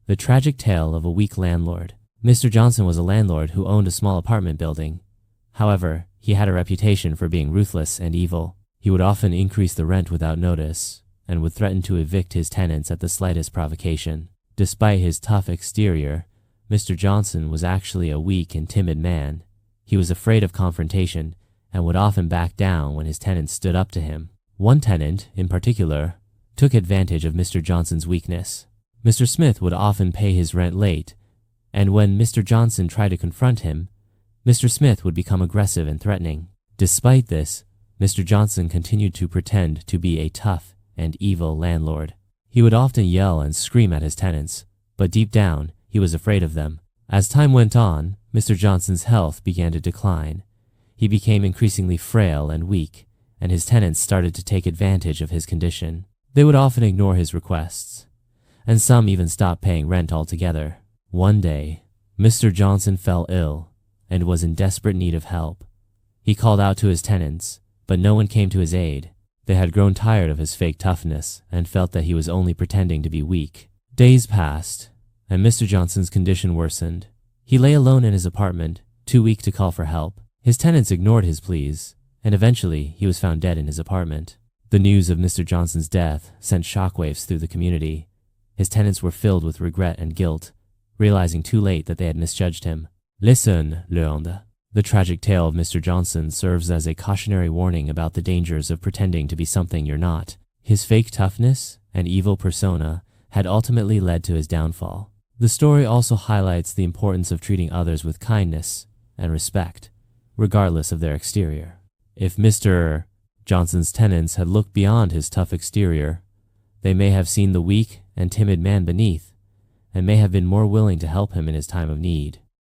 The tragic tale of a weak landlord. Mr. Johnson was a landlord who owned a small apartment building. However, he had a reputation for being ruthless and evil. He would often increase the rent without notice and would threaten to evict his tenants at the slightest provocation. Despite his tough exterior, Mr. Johnson was actually a weak and timid man. He was afraid of confrontation and would often back down when his tenants stood up to him. One tenant, in particular, took advantage of Mr. Johnson's weakness. Mr. Smith would often pay his rent late, and when Mr. Johnson tried to confront him, Mr. Smith would become aggressive and threatening. Despite this, Mr. Johnson continued to pretend to be a tough and evil landlord. He would often yell and scream at his tenants, but deep down, he was afraid of them. As time went on, Mr. Johnson's health began to decline. He became increasingly frail and weak, and his tenants started to take advantage of his condition. They would often ignore his requests, and some even stopped paying rent altogether. One day, Mr. Johnson fell ill and was in desperate need of help. He called out to his tenants, but no one came to his aid. They had grown tired of his fake toughness and felt that he was only pretending to be weak. Days passed, and Mr. Johnson's condition worsened. He lay alone in his apartment, too weak to call for help. His tenants ignored his pleas, and eventually he was found dead in his apartment. The news of Mr. Johnson's death sent shockwaves through the community. His tenants were filled with regret and guilt, realizing too late that they had misjudged him. Listen, Landlord. The tragic tale of Mr. Johnson serves as a cautionary warning about the dangers of pretending to be something you're not. His fake toughness and evil persona had ultimately led to his downfall. The story also highlights the importance of treating others with kindness and respect, regardless of their exterior. If Mr. Johnson's tenants had looked beyond his tough exterior, they may have seen the weak and timid man beneath, and may have been more willing to help him in his time of need.